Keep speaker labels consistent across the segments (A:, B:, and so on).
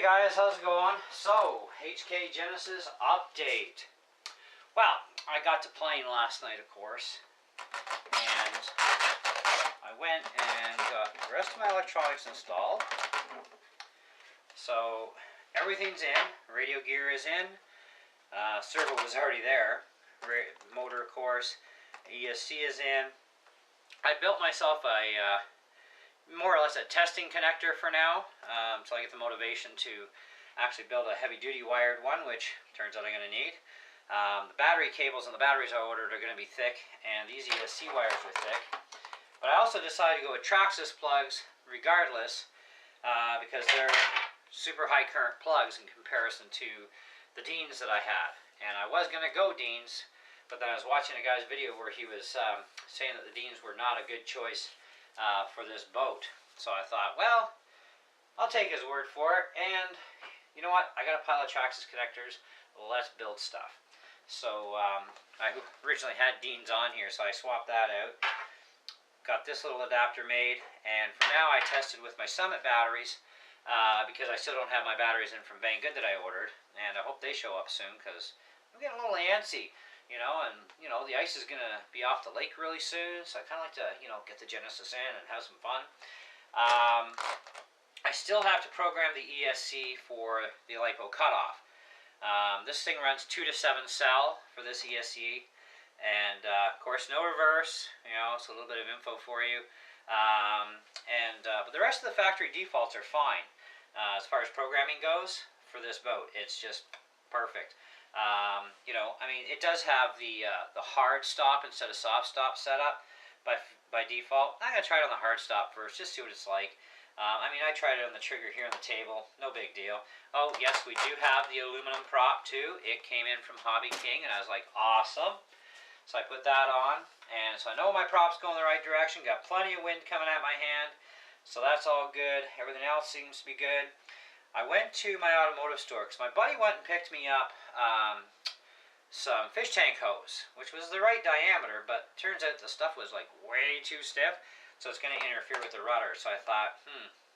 A: Hey guys, how's it going? So, HK Genesis update. Well, I got to playing last night, of course, and I went and got the rest of my electronics installed. So, everything's in. Radio gear is in. Servo was already there. Motor, of course. ESC is in. I built myself a more or less a testing connector for now, so I get the motivation to actually build a heavy-duty wired one, which turns out I'm going to need. The battery cables and the batteries I ordered are going to be thick, and these ESC wires are thick. But I also decided to go with Traxxas plugs regardless, because they're super high current plugs in comparison to the Deans that I had. And I was going to go Deans, but then I was watching a guy's video where he was saying that the Deans were not a good choice for this boat. So I thought, well, I'll take his word for it, and you know what, I got a pile of Traxxas connectors, let's build stuff. So I originally had Deans on here, so I swapped that out, got this little adapter made, and for now I tested with my Summit batteries, because I still don't have my batteries in from Banggood that I ordered, and I hope they show up soon, because I'm getting a little antsy. You know, and, you know, the ice is going to be off the lake really soon, so I kind of like to, you know, get the Genesis in and have some fun. I still have to program the ESC for the LiPo cutoff. This thing runs 2 to 7 cell for this ESC, and, of course, no reverse, you know, so a little bit of info for you. But the rest of the factory defaults are fine. As far as programming goes, for this boat, it's just perfect. You know, I mean, it does have the hard stop instead of soft stop setup by default. I'm going to try it on the hard stop first, just see what it's like. I mean, I tried it on the trigger here on the table, no big deal. Oh, yes, we do have the aluminum prop, too. It came in from Hobby King, and I was like, awesome. So I put that on, and so I know my prop's going the right direction. Got plenty of wind coming at my hand, so that's all good. Everything else seems to be good. I went to my automotive store because my buddy went and picked me up some fish tank hose, which was the right diameter, but turns out the stuff was like way too stiff, so it's going to interfere with the rudder. So I thought,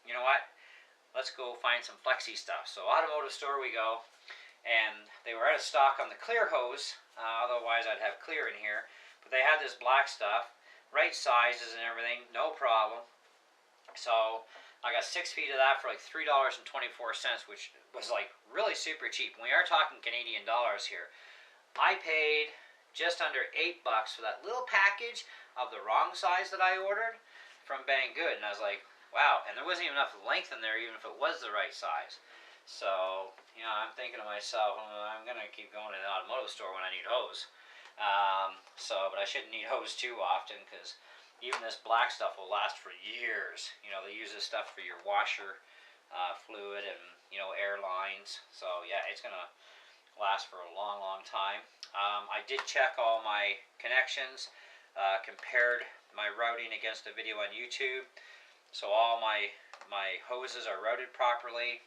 A: you know what, let's go find some flexi stuff. So automotive store we go, and they were out of stock on the clear hose, otherwise I'd have clear in here, but they had this black stuff, right sizes and everything, no problem. So I got 6 feet of that for like $3.24, which was like really super cheap. And we are talking Canadian dollars here. I paid just under $8 for that little package of the wrong size that I ordered from Banggood. And I was like, wow. And there wasn't even enough length in there, even if it was the right size. So, you know, I'm thinking to myself, I'm going to keep going to the automotive store when I need hose. But I shouldn't need hose too often, because even this black stuff will last for years. You know, they use this stuff for your washer fluid and, you know, air lines. So, yeah, it's going to last for a long, long time. I did check all my connections, compared my routing against a video on YouTube. So all my hoses are routed properly.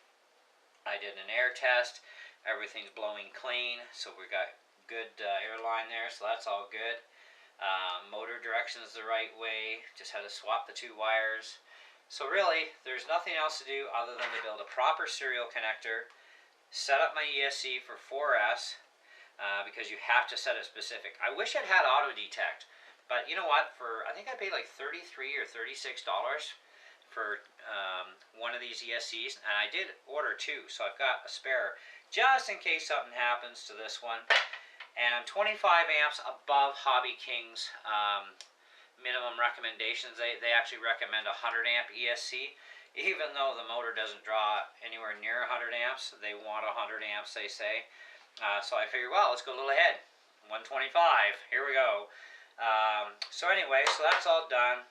A: I did an air test. Everything's blowing clean. So we got good air line there, so that's all good. Motor direction is the right way, just had to swap the 2 wires. So really, there's nothing else to do other than to build a proper serial connector, set up my ESC for 4S, because you have to set it specific. I wish I'd had auto detect, but you know what, I think I paid like $33 or $36 for one of these ESCs, and I did order 2, so I've got a spare, just in case something happens to this one. And I'm 25 amps above Hobby King's minimum recommendations. They actually recommend a 100 amp ESC. Even though the motor doesn't draw anywhere near 100 amps, they want 100 amps, they say. So I figured, well, let's go a little ahead. 125, here we go. So anyway, so that's all done.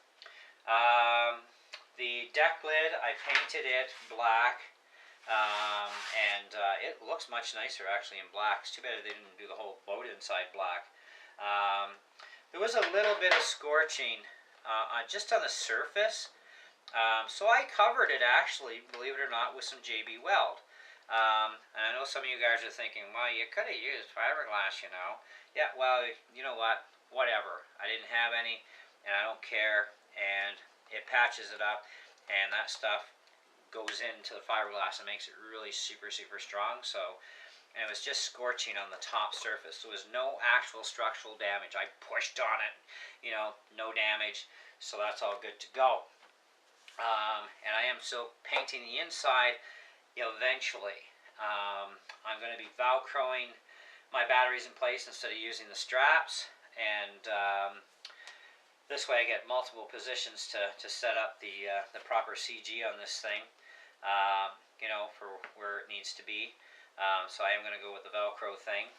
A: The deck lid, I painted it black. It looks much nicer actually in black. It's too bad they didn't do the whole boat inside black. There was a little bit of scorching just on the surface, so I covered it actually, believe it or not, with some JB Weld. And I know some of you guys are thinking, well, you could have used fiberglass, you know. Yeah, well, you know what, whatever. I didn't have any, and I don't care, and it patches it up, and that stuff goes into the fiberglass and makes it really super strong. So, and it was just scorching on the top surface. There was no actual structural damage. I pushed on it, no damage. So that's all good to go. And I am still painting the inside eventually. I'm going to be Velcroing my batteries in place instead of using the straps, and this way I get multiple positions to set up the proper CG on this thing, for where it needs to be. So I am going to go with the Velcro thing.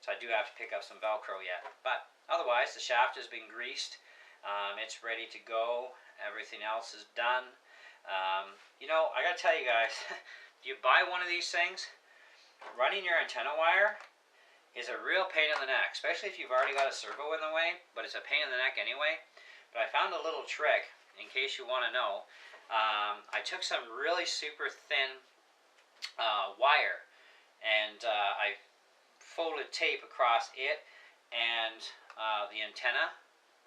A: So I do have to pick up some Velcro yet, but otherwise the shaft has been greased. It's ready to go. Everything else is done. I gotta tell you guys, if you buy one of these things, running your antenna wire is a real pain in the neck, especially if you've already got a servo in the way, but it's a pain in the neck anyway. But I found a little trick, in case you want to know. I took some really super thin wire, and I folded tape across it and the antenna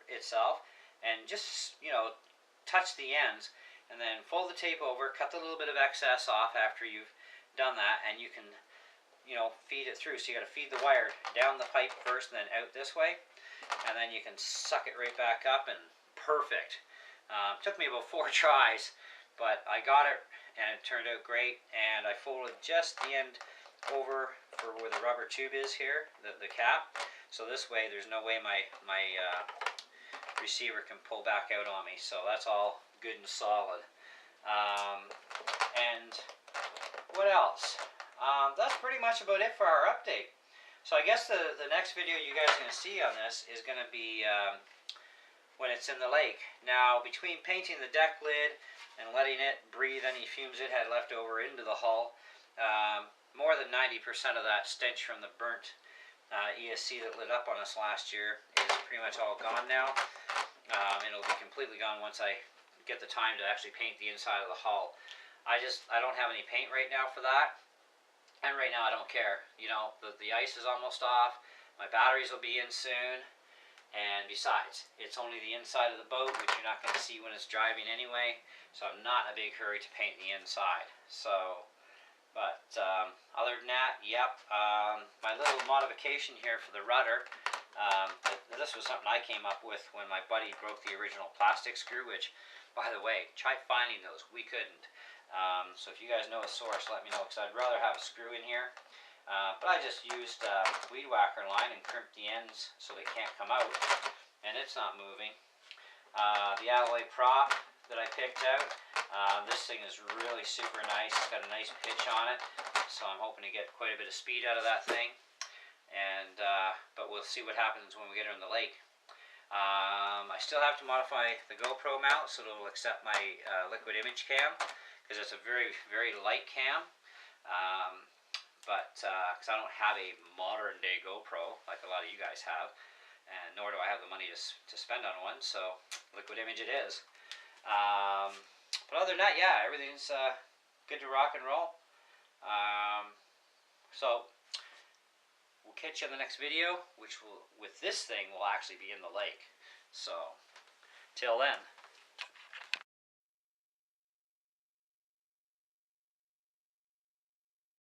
A: itself, and just touch the ends, and then fold the tape over, cut the little bit of excess off after you've done that, and you can feed it through. So you got to feed the wire down the pipe first and then out this way, and then you can suck it right back up, and perfect. Took me about 4 tries, but I got it, and it turned out great. And I folded just the end over for where the rubber tube is here, the cap. So this way there's no way my receiver can pull back out on me. So that's all good and solid. And what else? That's pretty much about it for our update. So I guess the next video you guys are going to see on this is going to be when it's in the lake. Now, between painting the deck lid and letting it breathe any fumes it had left over into the hull, more than 90% of that stench from the burnt ESC that lit up on us last year is pretty much all gone now. It'll be completely gone once I get the time to actually paint the inside of the hull. I don't have any paint right now for that, and right now I don't care. The ice is almost off, my batteries will be in soon, and besides, it's only the inside of the boat, which you're not going to see when it's driving anyway, so I'm not in a big hurry to paint the inside. So, but other than that, yep, my little modification here for the rudder, this was something I came up with when my buddy broke the original plastic screw, which, by the way, try finding those. We couldn't. So if you guys know a source, let me know, because I'd rather have a screw in here. But I just used weed whacker line and crimped the ends so they can't come out, and it's not moving. The alloy prop that I picked out, this thing is really super nice. It's got a nice pitch on it, so I'm hoping to get quite a bit of speed out of that thing. And but we'll see what happens when we get her in the lake. I still have to modify the GoPro mount so it'll accept my liquid image cam, because it's a very light cam. But because I don't have a modern day GoPro like a lot of you guys have, and nor do I have the money to spend on one, so liquid image it is. But other than that, yeah, everything's good to rock and roll. So we'll catch you in the next video, which with this thing will actually be in the lake. So till then.